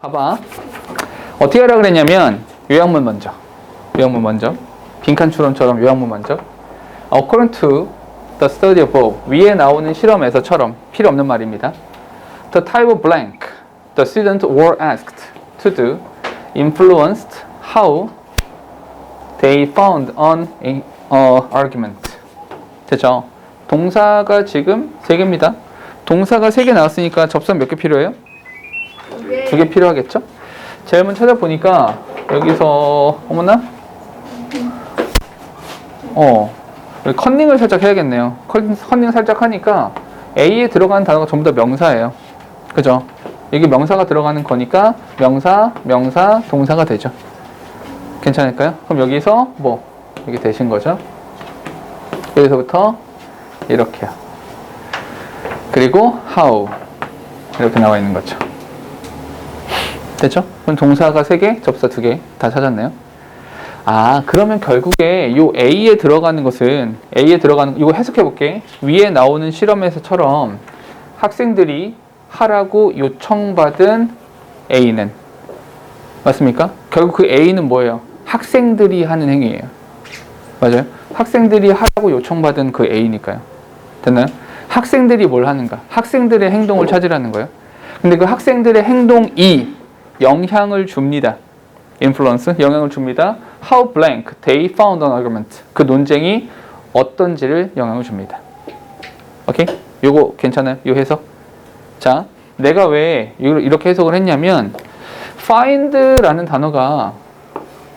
봐봐. 어떻게 하라 그랬냐면 요약문 먼저. 빈칸 추론처럼 요약문 먼저. According to the study above. 위에 나오는 실험에서처럼 필요 없는 말입니다. The type of blank the students were asked to do influenced how they found an argument. 됐죠? 동사가 지금 3개입니다. 동사가 3개 나왔으니까 접선 몇 개 필요해요? 2개 필요하겠죠? 제일 먼저 찾아보니까 여기서 어머나? 우리 컨닝을 살짝 해야겠네요. 컨닝 살짝 하니까 A에 들어가는 단어가 전부 다 명사예요. 그죠? 이게 명사가 들어가는 거니까 명사, 동사가 되죠. 괜찮을까요? 그럼 여기서 뭐 이게 되신 거죠? 여기서부터 이렇게요. 그리고 how 이렇게 나와 있는 거죠. 됐죠? 그럼 동사가 3개, 접사 2개 다 찾았네요. 그러면 결국에 요 A에 들어가는 것은 이거 해석해 볼게. 위에 나오는 실험에서처럼 학생들이 하라고 요청받은 A는 맞습니까? 결국 그 A는 뭐예요? 학생들이 하는 행위예요. 맞아요? 학생들이 하라고 요청받은 그 A니까요. 됐나요? 학생들이 뭘 하는가? 학생들의 행동을 찾으라는 거예요. 근데 그 학생들의 행동이 영향을 줍니다. influence, 영향을 줍니다. How blank they found an argument. 그 논쟁이 어떤지를 영향을 줍니다. 오케이? 요거 괜찮아요? 요 해석? 자, 내가 왜 이렇게 해석을 했냐면 find라는 단어가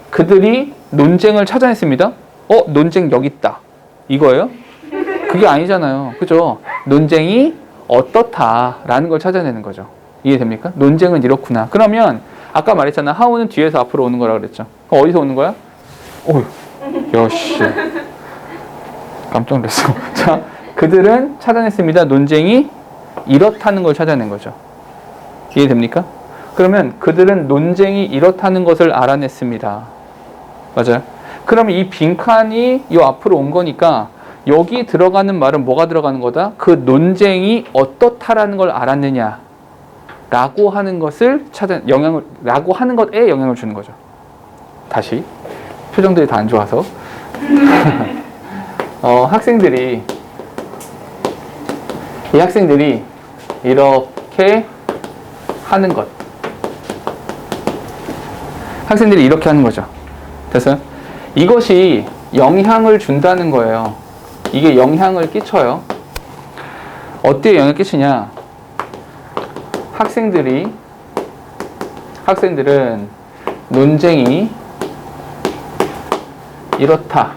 그들이 논쟁을 찾아냈습니다. 논쟁 여기 있다. 이거예요? 그게 아니잖아요. 그죠? 논쟁이 어떻다라는 걸 찾아내는 거죠. 이해됩니까? 논쟁은 이렇구나. 그러면 아까 말했잖아. how는 뒤에서 앞으로 오는 거라 그랬죠. 그럼 어디서 오는 거야? 여씨. 깜짝 놀랐어. 자, 그들은 찾아냈습니다. 논쟁이 이렇다는 걸 찾아낸 거죠. 이해됩니까? 그러면 그들은 논쟁이 이렇다는 것을 알아냈습니다. 맞아요? 그러면 이 빈칸이 이 앞으로 온 거니까 여기 들어가는 말은 뭐가 들어가는 거다? 그 논쟁이 어떻다라는 걸 알았느냐 라고 하는 것을 라고 하는 것에 영향을 주는 거죠. 다시 표정들이 다 안 좋아서 이 학생들이 이렇게 하는 것, 학생들이 이렇게 하는 거죠. 됐어요? 이것이 영향을 준다는 거예요. 이게 영향을 끼쳐요. 어디에 영향을 끼치냐? 학생들은 논쟁이 이렇다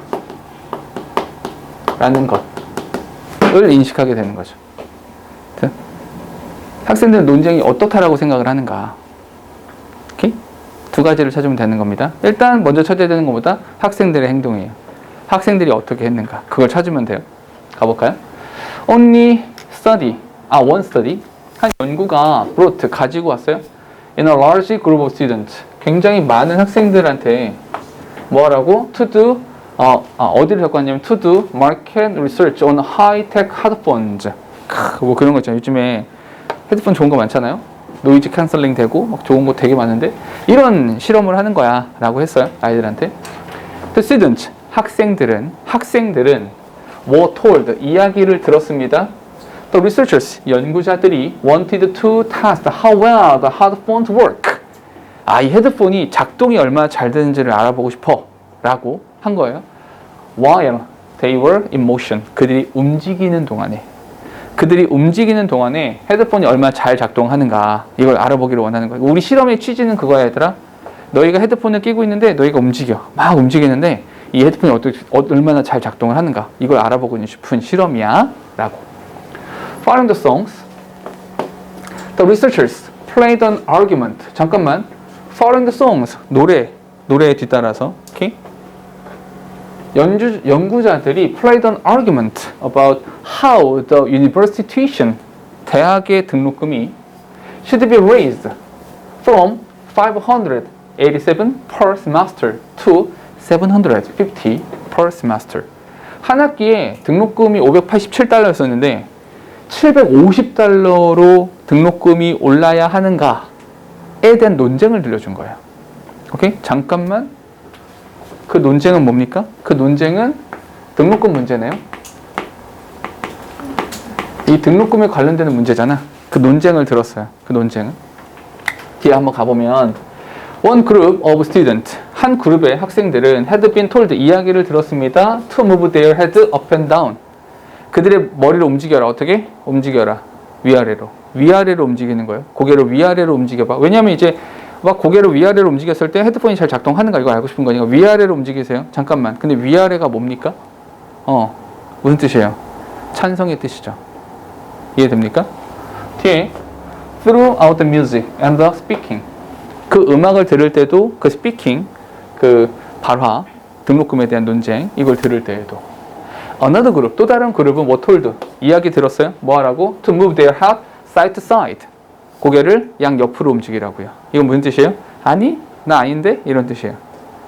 라는 것을 인식하게 되는 거죠. 학생들은 논쟁이 어떻다라고 생각을 하는가. 오케이? 2가지를 찾으면 되는 겁니다. 일단 먼저 찾아야 되는 것보다 학생들의 행동이에요. 학생들이 어떻게 했는가. 그걸 찾으면 돼요. 가볼까요? Only study, one study. 한 연구가 brought, 가지고 왔어요. In a large group of students. 굉장히 많은 학생들한테 뭐 하라고? To do, 어디를 갖고 왔냐면 to do market research on high-tech headphones. 뭐 그런 거 있잖아요. 요즘에 헤드폰 좋은 거 많잖아요. 노이즈 캔슬링 되고 막 좋은 거 되게 많은데 이런 실험을 하는 거야 라고 했어요. 아이들한테. The students, 학생들은 were told, 이야기를 들었습니다. The researchers, 연구자들이 wanted to test how well the headphones work. 이 헤드폰이 작동이 얼마나 잘 되는지를 알아보고 싶어 라고 한 거예요. While they were in motion. 그들이 움직이는 동안에 헤드폰이 얼마나 잘 작동하는가 이걸 알아보기를 원하는 거예요. 우리 실험의 취지는 그거야 얘들아. 너희가 헤드폰을 끼고 있는데 너희가 막 움직이는데 이 헤드폰이 얼마나 잘 작동을 하는가 이걸 알아보고 싶은 실험이야 라고. Following the songs, the researchers played an argument. 잠깐만. Following the songs, 노래에 뒤따라서, okay? 연구자들이 played an argument about how the university tuition, 대학의 등록금이 should be raised from 587 per semester to 750 per semester. 한 학기에 등록금이 $587였었는데 $750로 등록금이 올라야 하는가 대한 논쟁을 들려준 거예요. 오케이? 잠깐만. 그 논쟁은 뭡니까? 그 논쟁은 등록금 문제네요. 이 등록금에 관련되는 문제잖아. 그 논쟁을 들었어요. 그 논쟁은. 뒤에 한번 가보면 One group of students, 한 그룹의 학생들은 had been told, 이야기를 들었습니다. To move their head up and down. 그들의 머리를 움직여라. 어떻게? 움직여라. 위아래로. 위아래로 움직이는 거예요. 고개를 위아래로 움직여봐. 왜냐면 이제 막 고개를 위아래로 움직였을 때 헤드폰이 잘 작동하는가 이거 알고 싶은 거니까 위아래로 움직이세요. 잠깐만. 근데 위아래가 뭡니까? 무슨 뜻이에요? 찬성의 뜻이죠. 이해됩니까? 뒤에 throughout the music and the speaking. 그 음악을 들을 때도 그 speaking, 그 발화, 등록금에 대한 논쟁 이걸 들을 때에도 another group, 또 다른 그룹은 what told, 이야기 들었어요? 뭐 하라고? To move their head side to side. 고개를 양 옆으로 움직이라고요. 이건 무슨 뜻이에요? 아니, 나 아닌데? 이런 뜻이에요.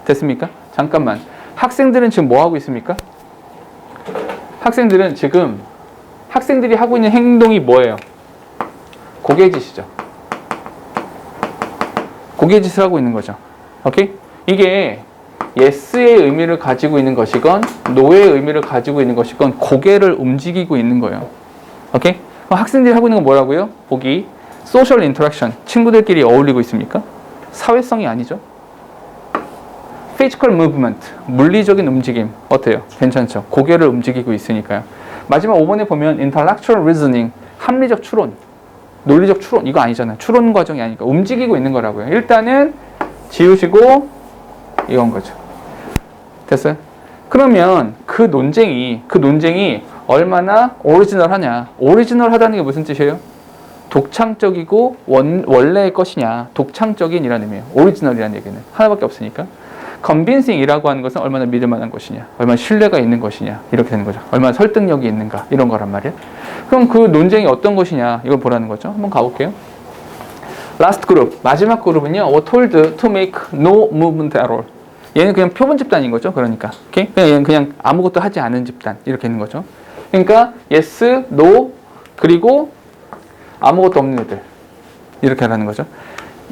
됐습니까? 잠깐만. 학생들은 지금 뭐 하고 있습니까? 학생들은 지금 학생들이 하고 있는 행동이 뭐예요? 고개짓이죠. 고개짓을 하고 있는 거죠. 오케이? 이게 yes의 의미를 가지고 있는 것이건 no의 의미를 가지고 있는 것이건 고개를 움직이고 있는 거예요. 오케이? 학생들이 하고 있는 건 뭐라고요? 보기 social interaction, 친구들끼리 어울리고 있습니까? 사회성이 아니죠. physical movement, 물리적인 움직임 어때요? 괜찮죠? 고개를 움직이고 있으니까요. 마지막 5번에 보면 intellectual reasoning, 합리적 추론, 논리적 추론, 이거 아니잖아요. 추론 과정이 아니니까 움직이고 있는 거라고요. 일단은 지우시고 이건 거죠. 됐어요? 그러면 그 논쟁이 얼마나 오리지널하냐. 오리지널하다는 게 무슨 뜻이에요? 독창적이고 원래의 것이냐. 독창적인이라는 의미예요. 오리지널이라는 얘기는 하나밖에 없으니까. convincing이라고 하는 것은 얼마나 믿을 만한 것이냐, 얼마나 신뢰가 있는 것이냐, 이렇게 되는 거죠. 얼마나 설득력이 있는가, 이런 거란 말이에요. 그럼 그 논쟁이 어떤 것이냐, 이걸 보라는 거죠. 한번 가볼게요. Last group, 마지막 그룹은요, were told to make no movement at all. 얘는 그냥 표본 집단인 거죠. 그러니까, 오케이? 얘는 그냥 아무것도 하지 않은 집단, 이렇게 있는 거죠. 그러니까 yes, no, 그리고 아무것도 없는 애들, 이렇게 하라는 거죠.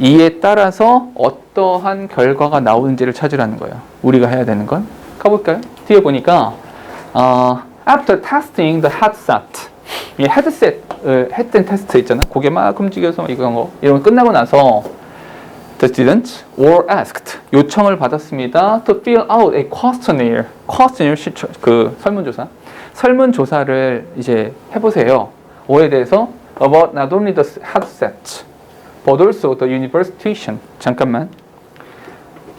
이에 따라서 어떠한 결과가 나오는지를 찾으라는 거예요. 우리가 해야 되는 건. 가볼까요? 뒤에 보니까 After testing the headset, 이 헤드셋을 했던 테스트 있잖아. 고개 막 움직여서 이런 거 끝나고 나서 The students were asked, 요청을 받았습니다. To fill out a questionnaire. questionnaire 그 설문조사를 이제 해보세요. 뭐에 대해서 about not only the headset but also the universal tuition. 잠깐만.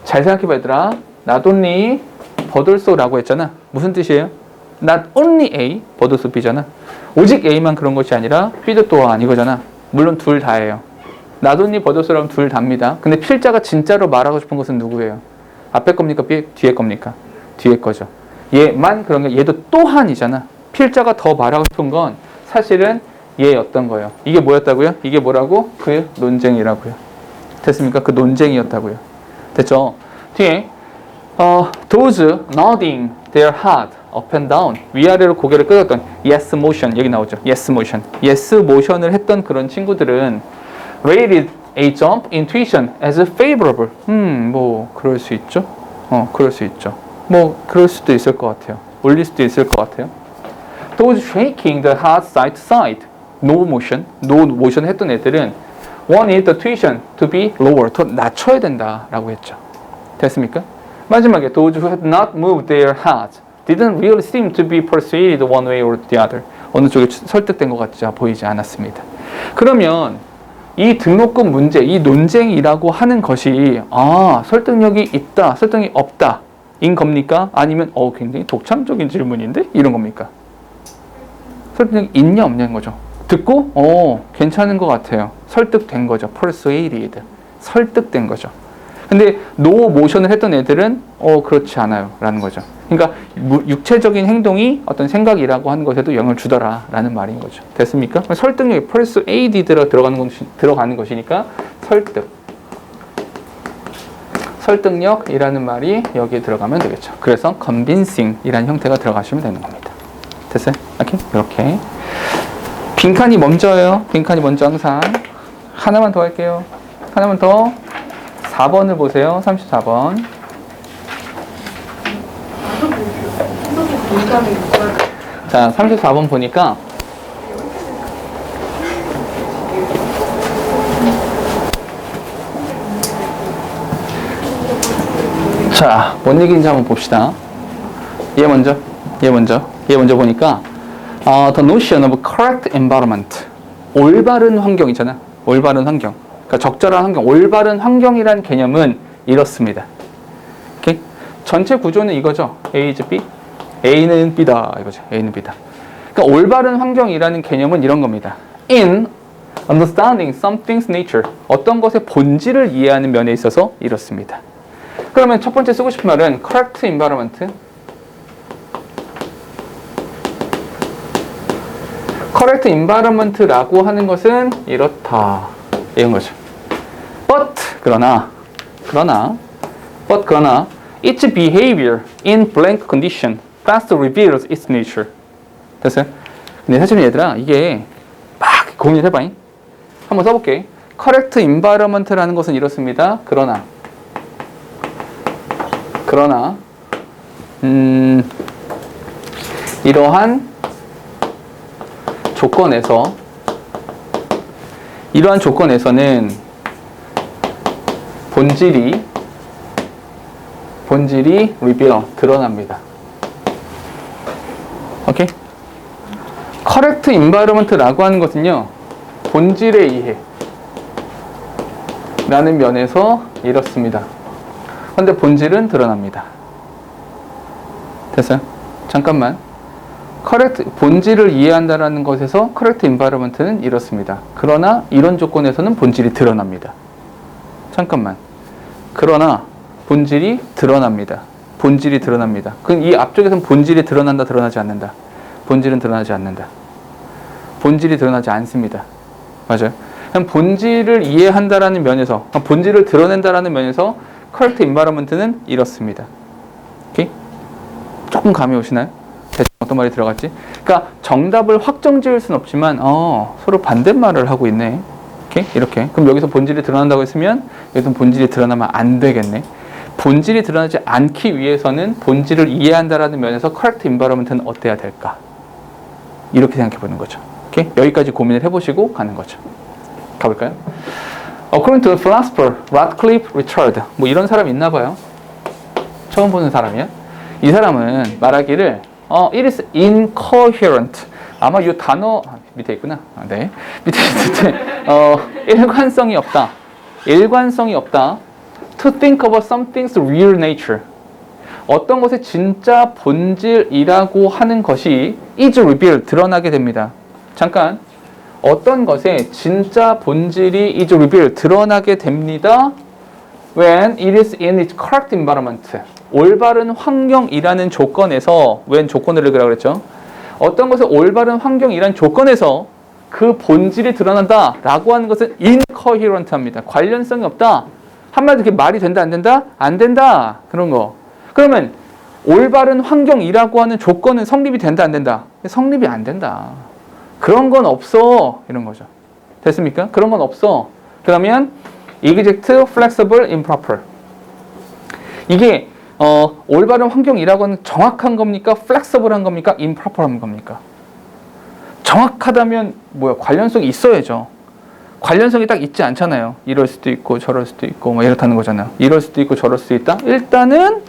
잘 생각해봐 얘들아. not only but also라고 했잖아. 무슨 뜻이에요? not only A but also B잖아. 오직 A만 그런 것이 아니라 B도 또한 이거잖아. 물론 둘 다예요. not only but also라면 둘 다입니다. 근데 필자가 진짜로 말하고 싶은 것은 누구예요? 앞에 겁니까? 뒤에 겁니까? 뒤에 거죠. 얘만 그런 게 얘도 또한이잖아. 필자가 더 말하고 싶은 건 사실은 얘였던 거예요. 이게 뭐였다고요? 이게 뭐라고? 그 논쟁이라고요. 됐습니까? 그 논쟁이었다고요. 됐죠? 뒤에 those nodding their head up and down, 위아래로 고개를 끄덕던 yes motion, 여기 나오죠. yes motion. yes motion을 했던 그런 친구들은 rated a jump in tuition as favorable. 뭐 그럴 수 있죠. 그럴 수 있죠. 뭐 그럴 수도 있을 것 같아요. 올릴 수도 있을 것 같아요. those shaking the head side to side, no motion 했던 애들은 wanted the tuition to be lower, 더 낮춰야 된다라고 했죠. 됐습니까? 마지막에 those who had not moved their heads didn't really seem to be persuaded one way or the other. 어느 쪽에 설득된 것 같지 보이지 않았습니다. 그러면 이 등록금 문제, 이 논쟁이라고 하는 것이 설득력이 있다, 설득력이 없다 인 겁니까? 아니면 굉장히 독창적인 질문인데? 이런 겁니까? 설득력이 있냐 없냐는 거죠. 듣고 괜찮은 것 같아요. 설득된 거죠. persuaded. 설득된 거죠. 근데 no motion을 했던 애들은 그렇지 않아요 라는 거죠. 그러니까 육체적인 행동이 어떤 생각이라고 하는 것에도 영향을 주더라 라는 말인 거죠. 됐습니까? 설득력이 persuaded로 들어가는 것이니까 설득력이라는 말이 여기에 들어가면 되겠죠. 그래서 convincing 이라는 형태가 들어가시면 되는 겁니다. 됐어요? 이렇게 빈칸이 먼저예요. 빈칸이 먼저 항상. 하나만 더 할게요. 하나만 더. 4번을 보세요. 34번. 자, 34번 보니까 자, 뭔 얘기인지 한번 봅시다. 얘 먼저 보니까 the notion of correct environment, 올바른 환경이잖아. 올바른 환경. 그러니까 적절한 환경, 올바른 환경이란 개념은 이렇습니다. 오케이? 전체 구조는 이거죠. A is B, A는 B다 이거죠. A는 B다. 그러니까 올바른 환경이라는 개념은 이런 겁니다. In understanding something's nature, 어떤 것의 본질을 이해하는 면에 있어서 이렇습니다. 그러면 첫 번째 쓰고 싶은 말은 correct environment. correct environment라고 하는 것은 이렇다. 이런 거죠. But 그러나 its behavior in blank condition best reveals its nature. 됐어요? 근데 사실은 얘들아 이게 막 고민해봐잉. 한번 써볼게. correct environment라는 것은 이렇습니다. 그러나 이러한 조건에서는 본질이 reveal, 드러납니다. 오케이? correct environment라고 하는 것은요, 본질의 이해 라는 면에서 이렇습니다. 그런데 본질은 드러납니다. 됐어요? 잠깐만. 본질을 이해한다라는 것에서 correct environment는 이렇습니다. 그러나 이런 조건에서는 본질이 드러납니다. 잠깐만. 그러나 본질이 드러납니다. 그럼 이 앞쪽에서는 본질이 드러난다, 드러나지 않는다? 본질은 드러나지 않는다. 본질이 드러나지 않습니다. 맞아요? 그럼 본질을 이해한다라는 면에서, 본질을 드러낸다라는 면에서 correct environment는 이렇습니다. 오케이? 조금 감이 오시나요? 대충 어떤 말이 들어갔지? 그러니까 정답을 확정 지을 수는 없지만 서로 반대말을 하고 있네. 오케이? 이렇게. 그럼 여기서 본질이 드러난다고 했으면 여기서 본질이 드러나면 안 되겠네. 본질이 드러나지 않기 위해서는 본질을 이해한다라는 면에서 correct environment는 어때야 될까? 이렇게 생각해 보는 거죠. 오케이? 여기까지 고민을 해보시고 가는 거죠. 가볼까요? According to the philosopher Radcliffe Richard, 뭐 이런 사람이 있나 봐요. 처음 보는 사람이야. 이 사람은 말하기를 it is incoherent. 아마 이 단어 밑에 있구나. 네. 밑에 있는데 일관성이 없다. To think about something's real nature. 어떤 것의 진짜 본질이라고 하는 것이 is revealed, 드러나게 됩니다. 잠깐. 어떤 것의 진짜 본질이 is revealed, 드러나게 됩니다. When it is in its correct environment. 올바른 환경이라는 조건에서, when 조건을 읽으라고 그랬죠. 어떤 것의 올바른 환경이라는 조건에서 그 본질이 드러난다 라고 하는 것은 incoherent 합니다. 관련성이 없다. 한마디로 그게 말이 된다, 안 된다? 안 된다. 그런 거. 그러면 올바른 환경이라고 하는 조건은 성립이 된다, 안 된다? 성립이 안 된다. 그런 건 없어. 이런 거죠. 됐습니까? 그런 건 없어. 그러면 exact, flexible, improper. 이게 올바른 환경이라고 하는 정확한 겁니까? flexible한 겁니까? improper한 겁니까? 정확하다면 뭐야? 관련성이 있어야죠. 관련성이 딱 있지 않잖아요. 이럴 수도 있고 저럴 수도 있고 뭐 이렇다는 거잖아요. 이럴 수도 있고 저럴 수도 있다. 일단은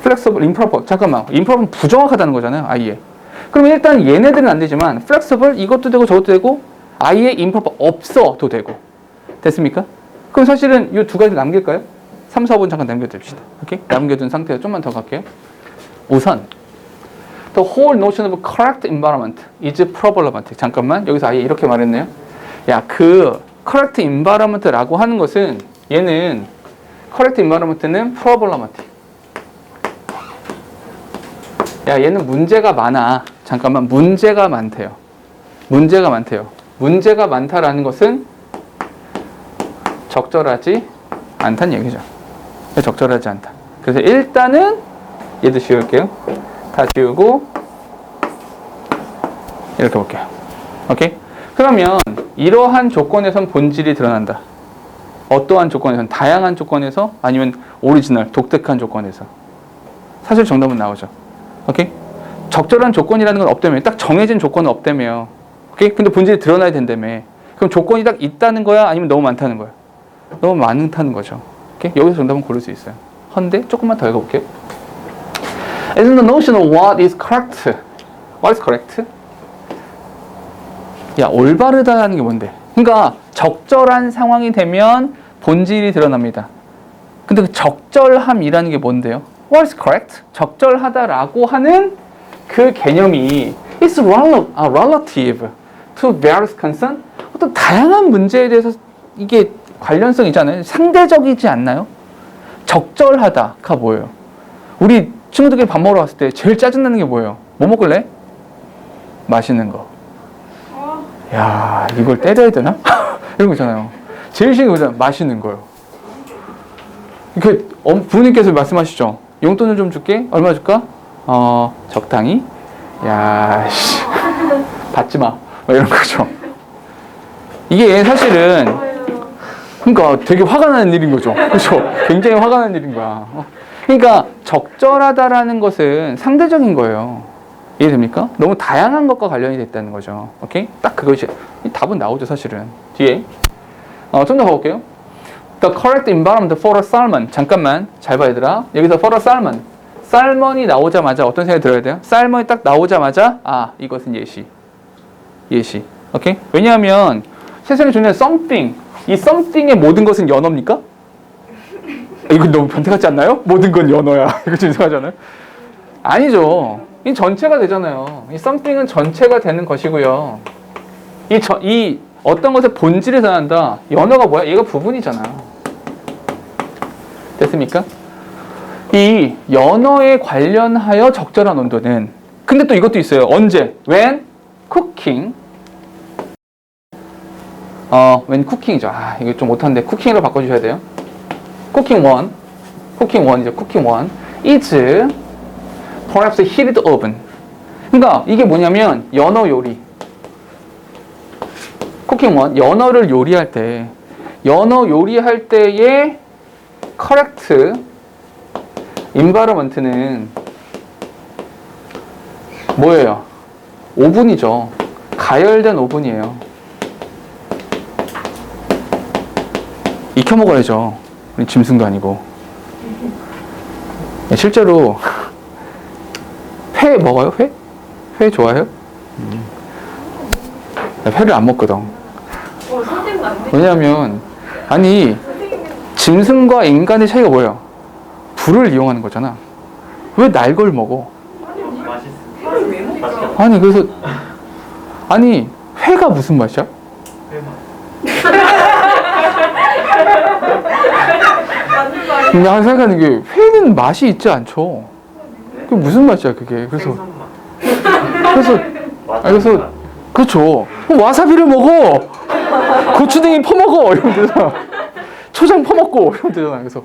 flexible, improper. 잠깐만. improper는 부정확하다는 거잖아요. 아예. 그러면 일단 얘네들은 안 되지만 flexible 이것도 되고 저것도 되고 아예 improper 없어도 되고. 됐습니까? 그럼 사실은 이 두 가지 남길까요? 3, 4번 잠깐 남겨둡시다. 오케이? 남겨둔 상태에서 좀만 더 갈게요. 우선 The whole notion of correct environment is problematic. 잠깐만, 여기서 아예 이렇게 말했네요. 야, 그 correct environment라고 하는 것은 얘는 correct environment는 problematic. 야, 얘는 문제가 많아. 잠깐만, 문제가 많대요. 문제가 많다라는 것은 적절하지 않다는 얘기죠. 적절하지 않다. 그래서 일단은 얘도 지울게요. 다 지우고 이렇게 볼게요. 오케이? 그러면 이러한 조건에선 본질이 드러난다. 어떠한 조건에선? 다양한 조건에서 아니면 오리지널, 독특한 조건에서. 사실 정답은 나오죠. 오케이? 적절한 조건이라는 건 없다며. 딱 정해진 조건은 없다며. 오케이? 근데 본질이 드러나야 된다며. 그럼 조건이 딱 있다는 거야? 아니면 너무 많다는 거야? 너무 많다는 거죠. 오케이? 여기서 정답은 고를 수 있어요. 헌데 조금만 더 읽어볼게요. Isn't the notion of what is correct? What is correct? 야, 올바르다라는 게 뭔데? 그러니까 적절한 상황이 되면 본질이 드러납니다. 근데 그 적절함이라는 게 뭔데요? What is correct? 적절하다라고 하는 그 개념이 is relative to various concern. 어떤 다양한 문제에 대해서 이게 관련성이잖아요. 상대적이지 않나요? 적절하다가 뭐예요? 우리 친구들끼리 밥 먹으러 갔을 때 제일 짜증나는 게 뭐예요? 뭐 먹을래? 맛있는 거. 야, 이걸 때려야 되나? 이런 거 있잖아요. 제일 싫은 거 있잖아요. 맛있는 거요. 부모님께서 말씀하시죠. 용돈을 좀 줄게. 얼마 줄까? 적당히. 야, 씨. 받지 마. 이런 거죠. 이게 사실은, 그러니까 되게 화가 나는 일인 거죠. 그렇죠? 굉장히 화가 나는 일인 거야. 그러니까 적절하다라는 것은 상대적인 거예요. 이해됩니까? 너무 다양한 것과 관련이 됐다는 거죠. 오케이? 딱 그것이 답은 나오죠, 사실은. 뒤에. 좀 더 가볼게요. The correct environment for a salmon. 잠깐만. 잘 봐, 얘들아. 여기서 for a salmon. 살몬이 나오자마자 어떤 생각이 들어야 돼요? 살몬이 딱 나오자마자 이것은 예시. 예시. 오케이? 왜냐하면 세상에 존재하는 something. 이 something의 모든 것은 연어입니까? 이거 너무 변태 같지 않나요? 모든 건 연어야. 이거 좀 이상하잖아요? 아니죠. 이 전체가 되잖아요. 이 something은 전체가 되는 것이고요. 이 어떤 것의 본질이 드러난다. 연어가 뭐야? 얘가 부분이잖아. 됐습니까? 이 연어에 관련하여 적절한 온도는 근데 또 이것도 있어요. 언제? When cooking. when cooking이죠. 이거 좀 못하는데 cooking으로 바꿔주셔야 돼요. cooking one이죠. cooking one is perhaps heated oven. 그러니까 이게 뭐냐면 연어 요리. cooking one 연어를 요리할 때 연어 요리할 때의 correct environment는 뭐예요? 오븐이죠. 가열된 오븐이에요. 익혀 먹어야죠. 우리 짐승도 아니고. 실제로 회 먹어요? 회? 회 좋아해요? 회를 안 먹거든. 왜냐면 짐승과 인간의 차이가 뭐예요? 불을 이용하는 거잖아. 왜 날 걸 먹어? 그래서 회가 무슨 맛이야? 내가 생각하는 게 회는 맛이 있지 않죠. 그게 무슨 맛이야 그게? 그래서 그렇죠. 와사비를 먹어. 고추냉이 퍼먹어. 이러면 되잖아. 초장 퍼먹고 이러면 되잖아. 그래서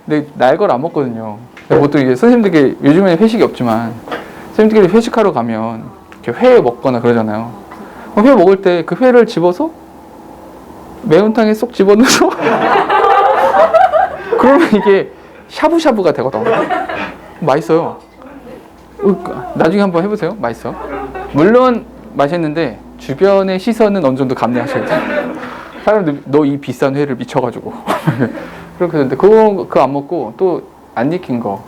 근데 날 걸 안 먹거든요. 보통 이게 선생님들끼리 요즘에는 회식이 없지만 선생님들끼리 회식하러 가면 이렇게 회 먹거나 그러잖아요. 회 먹을 때 그 회를 집어서 매운탕에 쏙 집어넣어서 그러면 이게 샤브샤브가 되거든. 맛있어요. 나중에 한번 해보세요. 맛있어. 물론 맛있는데 주변의 시선은 어느 정도 감내하셔야 돼요. 사람들 너 이 비싼 회를 미쳐가지고 그렇게 했는데 그거 안 먹고 또 안 익힌 거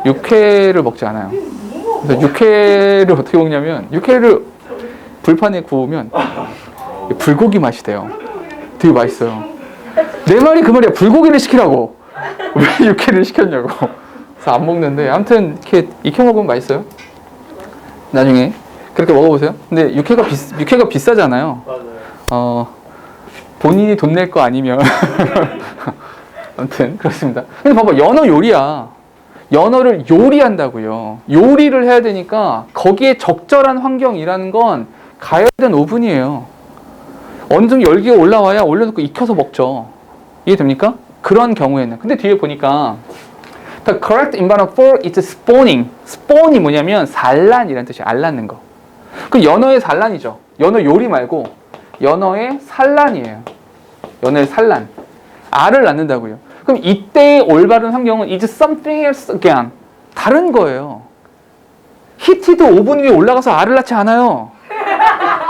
육회를 먹지 않아요. 그래서 육회를 어떻게 먹냐면 육회를 불판에 구우면 불고기 맛이 돼요. 되게 맛있어요. 내 말이 그 말이야. 불고기를 시키라고. 왜 육회를 시켰냐고. 그래서 안 먹는데 아무튼 이렇게 익혀 먹으면 맛있어요. 나중에 그렇게 먹어보세요. 근데 육회가 비싸잖아요. 맞아요. 본인이 돈 낼 거 아니면 아무튼 그렇습니다. 근데 봐봐, 연어 요리야. 연어를 요리한다고요. 요리를 해야 되니까 거기에 적절한 환경이라는 건 가열된 오븐이에요. 어느 정도 열기가 올라와야 올려놓고 익혀서 먹죠. 이해됩니까? 그런 경우에는. 근데 뒤에 보니까 The correct environment for its spawning. spawn이 뭐냐면 산란이라는 뜻이에요. 알 낳는 거. 그 연어의 산란이죠. 연어 요리 말고 연어의 산란이에요. 연어의 산란. 알을 낳는다고요. 그럼 이때의 올바른 환경은 is something else again. 다른 거예요. 히티드 오븐 위에 올라가서 알을 낳지 않아요.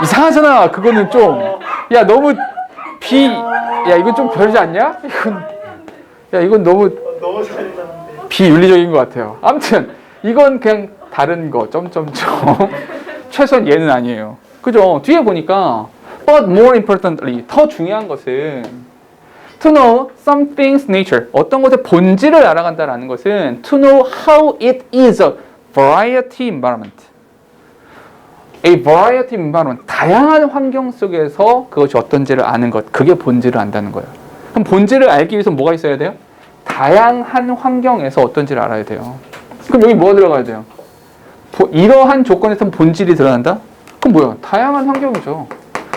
이상하잖아. 그거는 좀. 야, 너무 야, 이건 좀 별이지 않냐? 이건 너무 비윤리적인 것 같아요. 아무튼 이건 그냥 다른 거. 점점점. 최소한 얘는 아니에요. 그죠? 뒤에 보니까 but more importantly 더 중요한 것은 to know something's nature 어떤 것의 본질을 알아간다라는 것은 to know how it is a variety environment. A variety environment 다양한 환경 속에서 그것이 어떤지를 아는 것 그게 본질을 안다는 거예요. 그럼 본질을 알기 위해서 뭐가 있어야 돼요? 다양한 환경에서 어떤지를 알아야 돼요. 그럼 여기 뭐가 들어가야 돼요? 이러한 조건에서 본질이 드러난다? 그럼 뭐야? 다양한 환경이죠.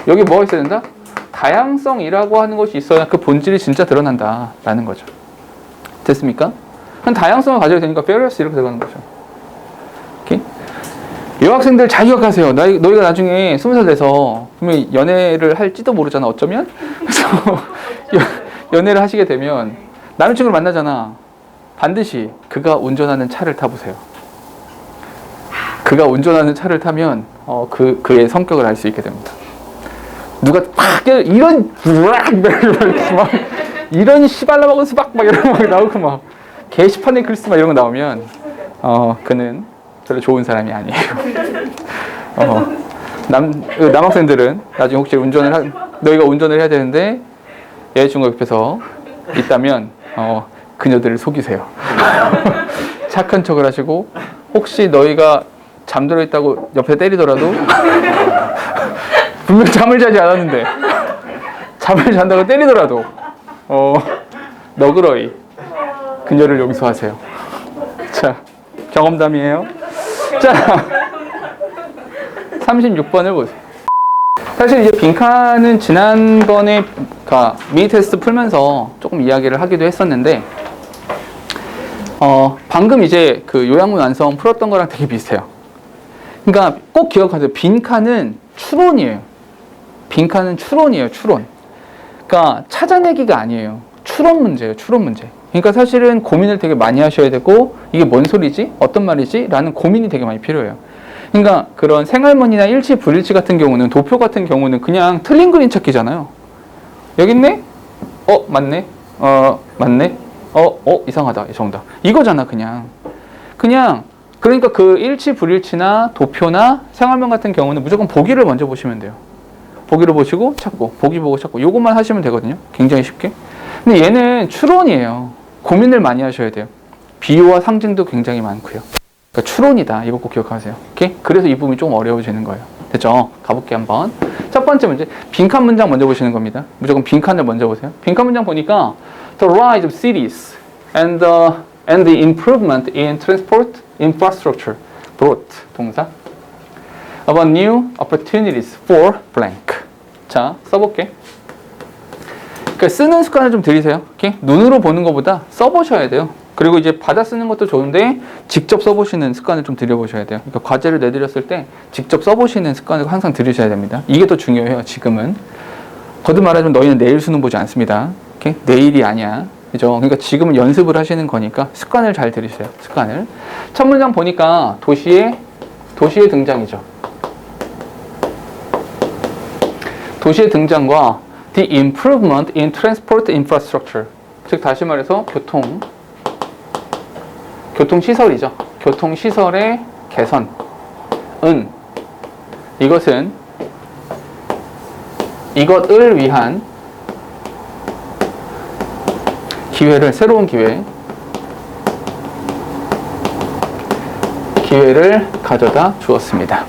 여기 뭐가 있어야 된다? 다양성이라고 하는 것이 있어야 그 본질이 진짜 드러난다 라는 거죠. 됐습니까? 그럼 다양성을 가져야 되니까 various 이렇게 들어가는 거죠. 오케이? 여학생들 잘 기억하세요. 너희가 나중에 20살 돼서 그러면 연애를 할지도 모르잖아. 어쩌면? 그래서 연애를 하시게 되면 남자친구를 만나잖아. 반드시 그가 운전하는 차를 타보세요. 그가 운전하는 차를 타면 그의 성격을 알 수 있게 됩니다. 누가 팍 이런 시발라 먹은 수박 막 이런 거 나오고 막 게시판에 글쓰 막 이런 거 나오면 그는 별로 좋은 사람이 아니에요. 남학생들은 나중에 혹시 너희가 운전을 해야 되는데 여자친구가 옆에서 있다면 그녀들을 속이세요. 착한 척을 하시고 혹시 너희가 잠들어 있다고 옆에 때리더라도 분명 잠을 자지 않았는데 잠을 잔다고 때리더라도 너그러이 그녀를 용서하세요. 자, 경험담이에요. 자, 36번을 보세요. 사실 이제 빈칸은 지난번에 미니 테스트 풀면서 조금 이야기를 하기도 했었는데 방금 이제 그 요양문 완성 풀었던 거랑 되게 비슷해요. 그러니까 꼭 기억하세요. 빈칸은 추론이에요. 빈칸은 추론이에요. 추론. 그러니까 찾아내기가 아니에요. 추론 문제예요. 추론 문제. 그러니까 사실은 고민을 되게 많이 하셔야 되고 이게 뭔 소리지? 어떤 말이지? 라는 고민이 되게 많이 필요해요. 그러니까 그런 생활문이나 일치 불일치 같은 경우는 도표 같은 경우는 그냥 틀린 그림 찾기잖아요. 여기 있네? 맞네? 맞네? 이상하다. 정답. 이거잖아 그냥. 그러니까 그 일치 불일치나 도표나 생활문 같은 경우는 무조건 보기를 먼저 보시면 돼요. 보기를 보시고 찾고 보기 보고 찾고 요것만 하시면 되거든요. 굉장히 쉽게. 근데 얘는 추론이에요. 고민을 많이 하셔야 돼요. 비유와 상징도 굉장히 많고요. 그러니까 추론이다. 이거 꼭 기억하세요. 오케이? 그래서 이 부분이 좀 어려워지는 거예요. 됐죠? 가볼게요 한번. 첫 번째 문제 빈칸 문장 먼저 보시는 겁니다. 무조건 빈칸을 먼저 보세요. 빈칸 문장 보니까 The rise of cities and the improvement in transport infrastructure brought 동사 about new opportunities for blank. 자, 써볼게. 그러니까 쓰는 습관을 좀 들이세요. 오케이? 눈으로 보는 것보다 써보셔야 돼요. 그리고 이제 받아 쓰는 것도 좋은데 직접 써보시는 습관을 좀 들여보셔야 돼요. 그러니까 과제를 내드렸을 때 직접 써보시는 습관을 항상 들이셔야 됩니다. 이게 더 중요해요. 지금은. 거듭 말하자면 너희는 내일 수능 보지 않습니다. 오케이? 내일이 아니야. 그죠? 그러니까 지금은 연습을 하시는 거니까 습관을 잘 들이세요. 습관을. 첫 문장 보니까 도시의 등장이죠. 도시의 등장과 the improvement in transport infrastructure. 즉 다시 말해서 교통시설이죠. 교통시설의 개선은 이것을 위한 새로운 기회를 가져다 주었습니다.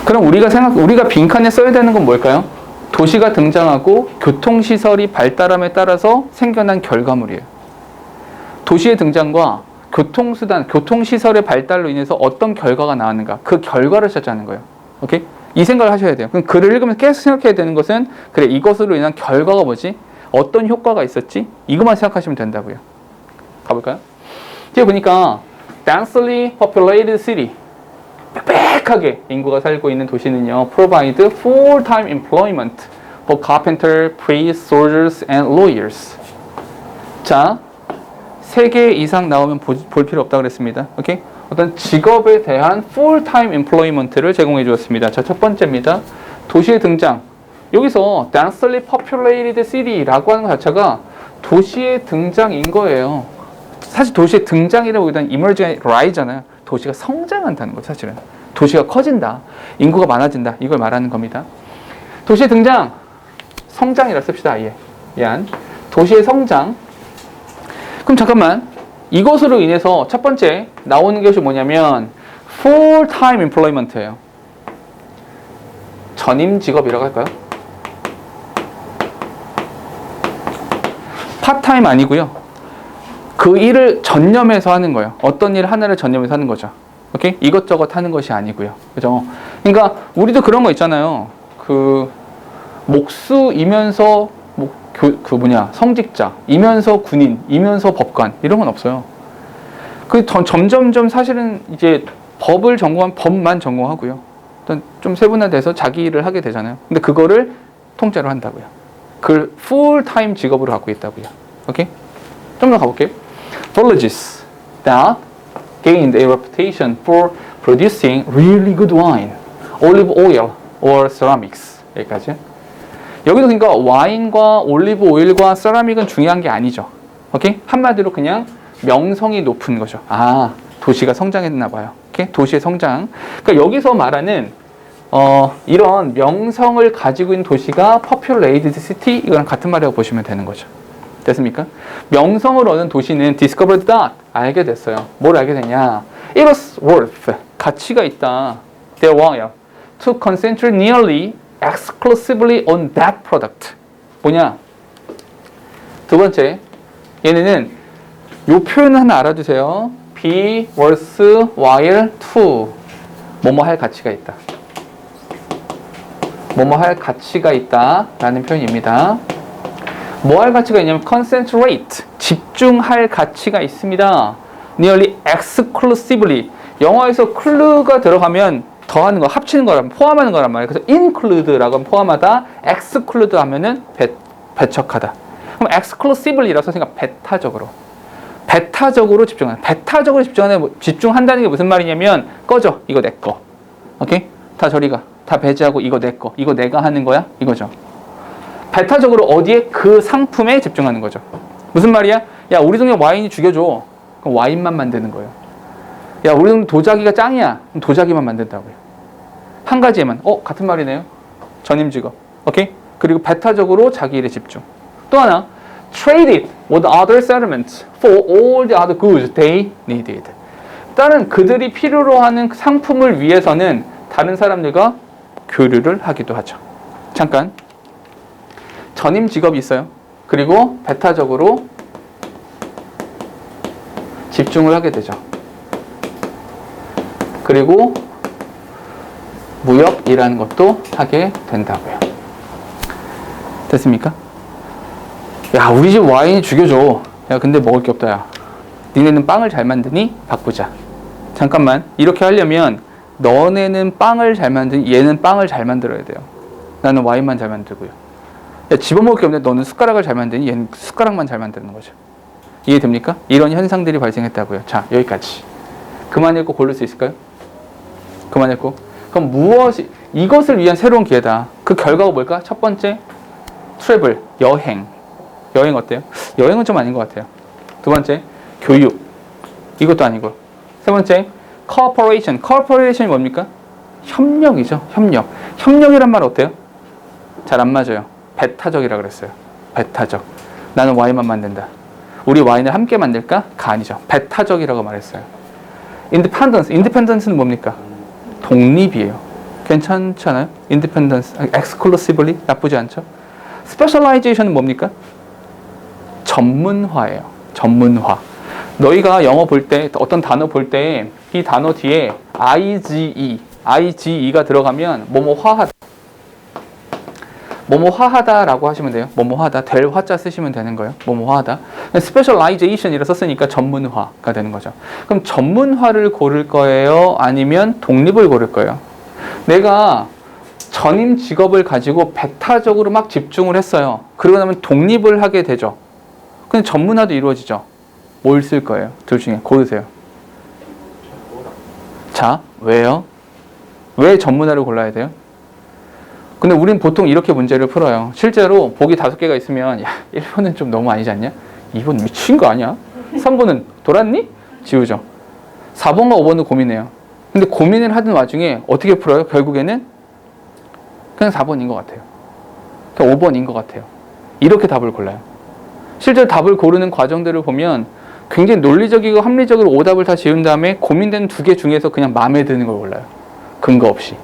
그럼 우리가 빈칸에 써야 되는 건 뭘까요? 도시가 등장하고 교통시설이 발달함에 따라서 생겨난 결과물이에요. 도시의 등장과 교통시설의 발달로 인해서 어떤 결과가 나왔는가, 그 결과를 찾자는 거예요. 오케이? 이 생각을 하셔야 돼요. 그럼 글을 읽으면서 계속 생각해야 되는 것은 그래, 이것으로 인한 결과가 뭐지? 어떤 효과가 있었지? 이것만 생각하시면 된다고요. 가볼까요? 뒤에 보니까 densely populated city. 빽빽한 널찍하게 인구가 살고 있는 도시는요, provide full-time employment for carpenter, priests, soldiers, and lawyers. 자, 3개 이상 나오면 볼 필요 없다고 그랬습니다. 오케이? 어떤 직업에 대한 full-time employment를 제공해 주었습니다. 자, 첫 번째입니다. 도시의 등장. 여기서 densely populated city라고 하는 것 자체가 도시의 등장인 거예요. 사실 도시의 등장이라기보다는 emerging rise잖아요. 도시가 성장한다는 거죠, 사실은. 도시가 커진다. 인구가 많아진다. 이걸 말하는 겁니다. 도시의 등장. 성장이라 씁시다, 아예. 미안. 도시의 성장. 그럼 잠깐만. 이것으로 인해서 첫 번째 나오는 것이 뭐냐면 full-time employment예요. 전임 직업이라고 할까요? 파타임 아니고요. 그 일을 전념해서 하는 거예요. 어떤 일 하나를 전념해서 하는 거죠. 오케이? 이것저것 하는 것이 아니고요. 그죠? 그러니까 우리도 그런 거 있잖아요. 그 목수이면서 성직자이면서 군인, 이면서 법관 이런 건 없어요. 그 점점점 사실은 이제 법을 전공한 법만 전공하고요. 좀 세분화돼서 자기 일을 하게 되잖아요. 근데 그거를 통째로 한다고요. 그걸 풀타임 직업으로 갖고 있다고요. 오케이? 좀 더 가볼게요. Villages that gained a reputation for producing really good wine, olive oil, or ceramics. 여기까지. 여기도 그러니까 와인과 올리브 오일과 세라믹은 중요한 게 아니죠. 오케이? 한마디로 그냥 명성이 높은 거죠. 아, 도시가 성장했나 봐요. 오케이? 도시의 성장. 그러니까 여기서 말하는 이런 명성을 가지고 있는 도시가 populated city 이거랑 같은 말이라고 보시면 되는 거죠. 됐습니까? 명성을 얻은 도시는 discovered that 알게 됐어요. 뭘 알게 됐냐? It was worth 가치가 있다. their while to concentrate nearly exclusively on that product. 뭐냐? 두 번째, 얘네는 요 표현을 하나 알아두세요. be worth while to 뭐뭐 할 가치가 있다. 뭐뭐 할 가치가 있다 라는 표현입니다. 뭐 할 가치가 있냐면 concentrate 집중할 가치가 있습니다. nearly exclusively 영어에서 clue가 들어가면 더하는 거, 합치는 거란 포함하는 거란 말이에요. 그래서 include라고 하면 포함하다, exclude 하면은 배척하다. 그럼 exclusively라고 생각 배타적으로 집중하는. 배타적으로 집중한다는 게 무슨 말이냐면 꺼져, 이거 내 거. 오케이? 다 저리 가. 다 배제하고 이거 내 거. 이거 내가 하는 거야? 이거죠. 배타적으로 어디에? 그 상품에 집중하는 거죠. 무슨 말이야? 야, 우리 동네 와인이 죽여줘. 그럼 와인만 만드는 거예요. 야, 우리 동네 도자기가 짱이야. 그럼 도자기만 만든다고요. 한 가지에만. 같은 말이네요. 전임 직업. 오케이? 그리고 배타적으로 자기 일에 집중. 또 하나. Trade it with other settlements for all the other goods they needed. 다른 그들이 필요로 하는 상품을 위해서는 다른 사람들과 교류를 하기도 하죠. 잠깐. 전임 직업이 있어요. 그리고 배타적으로 집중을 하게 되죠. 그리고 무역이라는 것도 하게 된다고요. 됐습니까? 야, 우리 집 와인이 죽여줘. 야, 근데 먹을 게 없다. 야, 니네는 빵을 잘 만드니? 바꾸자. 잠깐만. 이렇게 하려면 너네는 빵을 잘 만드니 얘는 빵을 잘 만들어야 돼요. 나는 와인만 잘 만들고요. 야, 집어먹을 게 없는데 너는 숟가락을 잘 만드니 얘는 숟가락만 잘 만드는 거죠. 이해됩니까? 이런 현상들이 발생했다고요. 자, 여기까지. 그만 읽고 고를 수 있을까요? 그만 읽고. 그럼 이것을 위한 새로운 기회다. 그 결과가 뭘까? 첫 번째, 트래블, 여행. 여행 어때요? 여행은 좀 아닌 것 같아요. 두 번째, 교육. 이것도 아니고. 세 번째, cooperation. cooperation이 뭡니까? 협력이죠. 협력. 협력이란 말 어때요? 잘 안 맞아요. 배타적이라 그랬어요. 배타적. 나는 와인만 만든다. 우리 와인을 함께 만들까? 가 아니죠. 배타적이라고 말했어요. independence. independence는 뭡니까? 독립이에요. 괜찮지 않아요? independence. exclusively. 나쁘지 않죠? specialization은 뭡니까? 전문화예요. 전문화. 너희가 영어 볼 때, 어떤 단어 볼 때 이 단어 뒤에 IGE가 들어가면 뭐뭐화하다. 뭐뭐하다라고 하시면 돼요. 뭐뭐하다. 될 화자 쓰시면 되는 거예요. 뭐뭐하다. 스페셜라이제이션이라 썼으니까 전문화가 되는 거죠. 그럼 전문화를 고를 거예요? 아니면 독립을 고를 거예요? 내가 전임 직업을 가지고 배타적으로 막 집중을 했어요. 그러고 나면 독립을 하게 되죠. 근데 전문화도 이루어지죠. 뭘 쓸 거예요? 둘 중에 고르세요. 자, 왜요? 왜 전문화를 골라야 돼요? 근데 우린 보통 이렇게 문제를 풀어요. 실제로 보기 5개가 있으면 야, 1번은 좀 너무 아니지 않냐? 2번 미친 거 아니야? 3번은 돌았니? 지우죠. 4번과 5번은 고민해요. 근데 고민을 하던 와중에 어떻게 풀어요? 결국에는 그냥 4번인 것 같아요. 그냥 5번인 것 같아요. 이렇게 답을 골라요. 실제로 답을 고르는 과정들을 보면 굉장히 논리적이고 합리적으로 오답을 다 지은 다음에 고민되는 2개 중에서 그냥 마음에 드는 걸 골라요. 근거 없이.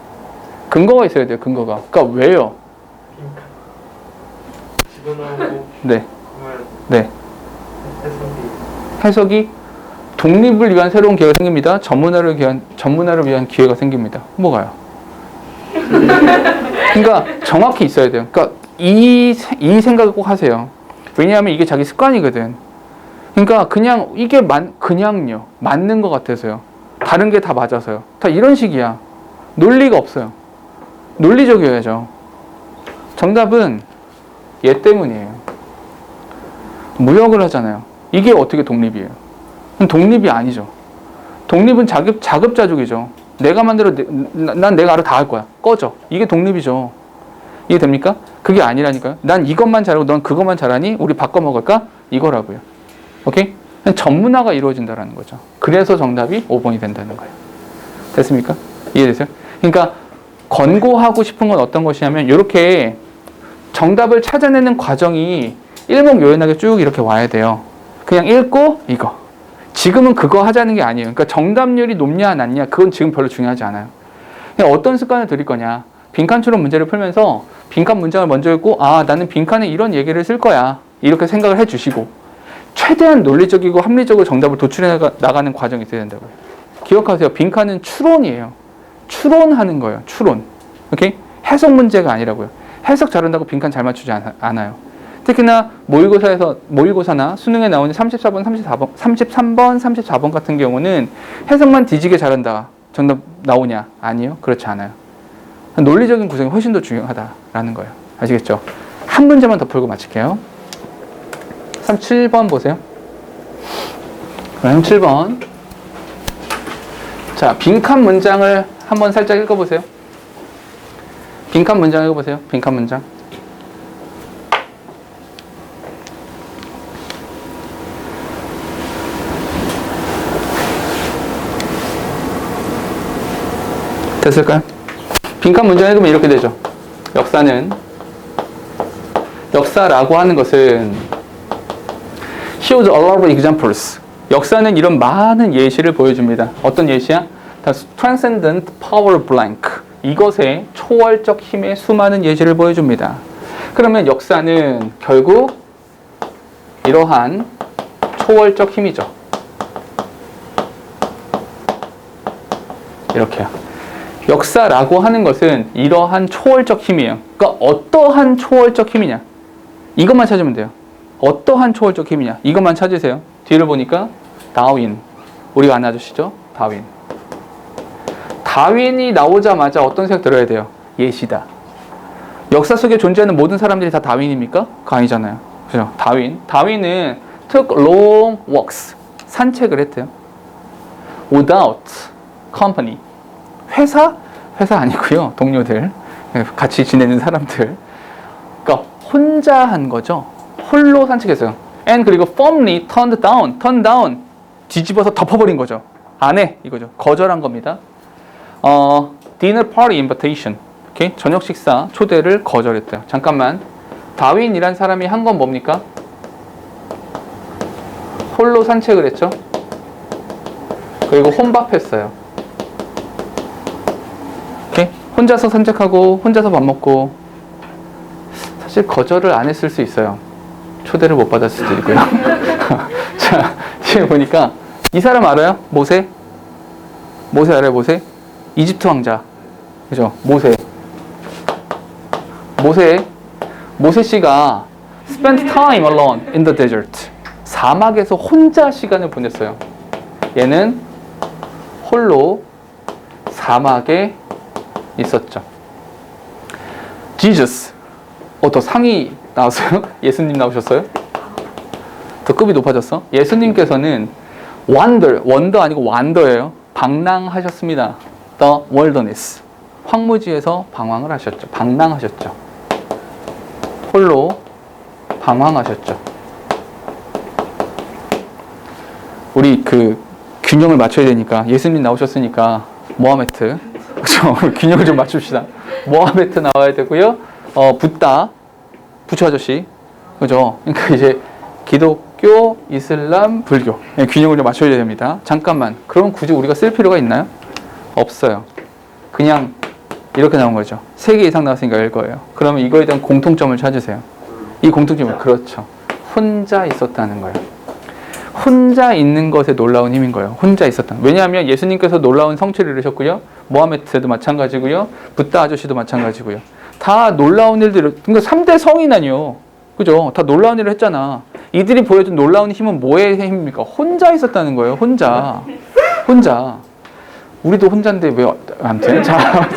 근거가 있어야 돼요. 근거가. 그러니까 왜요? 집어넣고 네. 그러면 네. 해석이 해석이 독립을 위한 새로운 기회가 생깁니다. 전문화를 위한 기회가 생깁니다. 뭐가요? 그러니까 정확히 있어야 돼요. 그러니까 이 생각을 꼭 하세요. 왜냐하면 이게 자기 습관이거든. 그러니까 그냥 이게 그냥요. 맞는 것 같아서요. 다른 게 다 맞아서요. 다 이런 식이야. 논리가 없어요. 논리적이어야죠. 정답은 얘 때문이에요. 무역을 하잖아요. 이게 어떻게 독립이에요? 독립이 아니죠. 독립은 자급자족이죠. 내가 만들어, 난 내가 알아 다 할 거야. 꺼져. 이게 독립이죠. 이해됩니까? 그게 아니라니까요. 난 이것만 잘하고 넌 그것만 잘하니 우리 바꿔 먹을까? 이거라고요. 오케이? 전문화가 이루어진다는 거죠. 그래서 정답이 5번이 된다는 거예요. 됐습니까? 이해되세요? 그러니까 권고하고 싶은 건 어떤 것이냐면 이렇게 정답을 찾아내는 과정이 일목요연하게 쭉 이렇게 와야 돼요. 그냥 읽고 이거. 지금은 그거 하자는 게 아니에요. 그러니까 정답률이 높냐 낮냐 그건 지금 별로 중요하지 않아요. 그냥 어떤 습관을 들일 거냐. 빈칸처럼 문제를 풀면서 빈칸 문장을 먼저 읽고 나는 빈칸에 이런 얘기를 쓸 거야. 이렇게 생각을 해주시고 최대한 논리적이고 합리적으로 정답을 도출해 나가는 과정이 있어야 된다고요. 기억하세요. 빈칸은 추론이에요. 추론하는 거예요. 추론. 오케이? 해석 문제가 아니라고요. 해석 잘한다고 빈칸 잘 맞추지 않아요. 특히나 모의고사나 수능에 나오는 33번, 34번 같은 경우는 해석만 뒤지게 잘한다. 정답 나오냐? 아니요. 그렇지 않아요. 논리적인 구성이 훨씬 더 중요하다라는 거예요. 아시겠죠? 한 문제만 더 풀고 마칠게요. 37번 보세요. 37번. 자, 빈칸 문장을 한번 살짝 읽어보세요. 빈칸 문장 읽어보세요. 빈칸 문장. 됐을까요? 빈칸 문장 읽으면 이렇게 되죠. 역사라고 하는 것은 shows a lot of examples. 역사는 이런 많은 예시를 보여줍니다. 어떤 예시야? transcendent power blank. 이것의 초월적 힘의 수많은 예시를 보여줍니다. 그러면 역사는 결국 이러한 초월적 힘이죠. 이렇게요. 역사라고 하는 것은 이러한 초월적 힘이에요. 그러니까 어떠한 초월적 힘이냐? 이것만 찾으면 돼요. 어떠한 초월적 힘이냐? 이것만 찾으세요. 뒤를 보니까 다윈. 우리가 아는 아저씨죠? 다윈. 다윈이 나오자마자 어떤 생각 들어야 돼요? 예시다. 역사 속에 존재하는 모든 사람들이 다 다윈입니까? 그거 아니잖아요. 그죠? 다윈은 took long walks. 산책을 했대요. without company. 회사 아니고요. 동료들. 같이 지내는 사람들. 그러니까 혼자 한 거죠. 홀로 산책했어요. and 그리고 firmly turned down. 뒤집어서 덮어버린 거죠. 안 해. 이거죠. 거절한 겁니다. dinner party invitation. 오케이? 저녁 식사 초대를 거절했대요. 잠깐만. 다윈이란 사람이 한 건 뭡니까? 홀로 산책을 했죠. 그리고 혼밥했어요. 오케이? 혼자서 산책하고 혼자서 밥 먹고 사실 거절을 안 했을 수 있어요. 초대를 못 받았을 수도 있고요. 자, 뒤에 보니까 이 사람 알아요? 모세 알아요? 모세? 이집트 왕자. 그죠? 모세 모세씨가 spent time alone in the desert. 사막에서 혼자 시간을 보냈어요. 얘는 홀로 사막에 있었죠. Jesus. 더 상이 나왔어요? 예수님 나오셨어요? 더 급이 높아졌어? 예수님께서는 원더 아니고 완더예요. 방랑하셨습니다. The wilderness. 황무지에서 방황을 하셨죠. 방랑하셨죠. 홀로 방황하셨죠. 우리 그 균형을 맞춰야 되니까 예수님 나오셨으니까 모하메트 그렇죠? 균형을 좀 맞춥시다. 모하메트 나와야 되고요. 붓다 부처 아저씨 그죠? 그러니까 이제 기독교, 이슬람, 불교 균형을 좀 맞춰야 됩니다. 잠깐만. 그럼 굳이 우리가 쓸 필요가 있나요? 없어요. 그냥 이렇게 나온 거죠. 3개 이상 나왔으니까 읽어요. 그러면 이거에 대한 공통점을 찾으세요. 이 공통점은 그렇죠. 혼자 있었다는 거예요. 혼자 있는 것에 놀라운 힘인 거예요. 혼자 있었다. 왜냐하면 예수님께서 놀라운 성취를 이루셨고요. 모하메트도 마찬가지고요. 붓다 아저씨도 마찬가지고요. 다 놀라운 일들을, 그러니까 3대 성인아니요. 그죠? 다 놀라운 일을 했잖아. 이들이 보여준 놀라운 힘은 뭐의 힘입니까? 혼자 있었다는 거예요. 혼자. 우리도 혼자인데 왜, 아무튼. 자,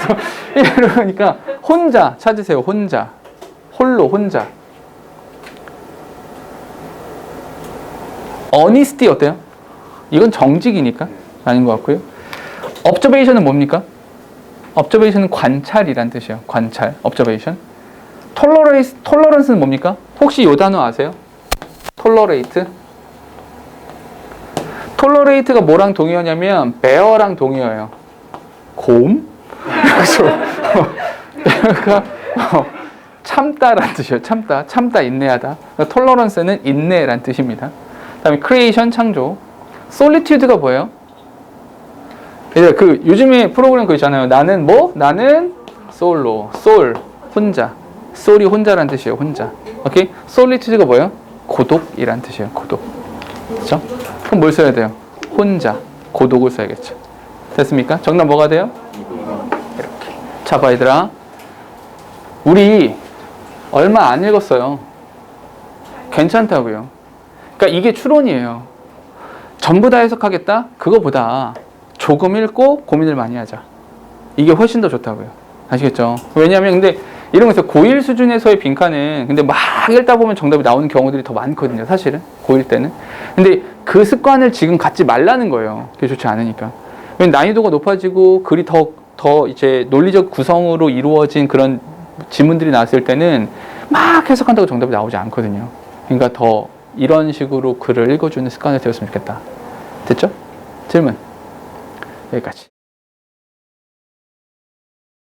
그러니까 혼자 찾으세요. 혼자. 홀로 혼자. 어니스티 어때요? 이건 정직이니까 아닌 것 같고요. observation은 뭡니까? observation은 관찰이란 뜻이에요. 관찰, observation. tolerance는 뭡니까? 혹시 이 단어 아세요? tolerate가 뭐랑 동의어냐면 bear랑 동의어예요. 곰? 그래서 참다란 뜻이에요. 참다 인내하다. tolerance는 인내란 뜻입니다. 그다음에 creation 창조. solitude가 뭐예요? 그 요즘에 프로그램 그거 있잖아요. 나는 뭐? 나는 솔로. soul 혼자. soul이 혼자란 뜻이에요. 혼자. 오케이? solitude가 뭐예요? 고독이란 뜻이에요. 고독. 그렇죠? 그럼 뭘 써야 돼요? 혼자. 고독을 써야겠죠. 됐습니까? 정답 뭐가 돼요? 이렇게. 자, 봐 얘들아. 우리 얼마 안 읽었어요. 괜찮다고요. 그러니까 이게 추론이에요. 전부 다 해석하겠다? 그거보다 조금 읽고 고민을 많이 하자. 이게 훨씬 더 좋다고요. 아시겠죠? 왜냐하면 근데 이런 거 있어요. 고1 수준에서의 빈칸은 근데 막 읽다 보면 정답이 나오는 경우들이 더 많거든요. 사실은 고1 때는. 근데 그 습관을 지금 갖지 말라는 거예요. 그게 좋지 않으니까. 왜냐면 난이도가 높아지고 글이 더 이제 논리적 구성으로 이루어진 그런 지문들이 나왔을 때는 막 해석한다고 정답이 나오지 않거든요. 그러니까 더 이런 식으로 글을 읽어주는 습관을 들였으면 좋겠다. 됐죠? 질문. 여기까지.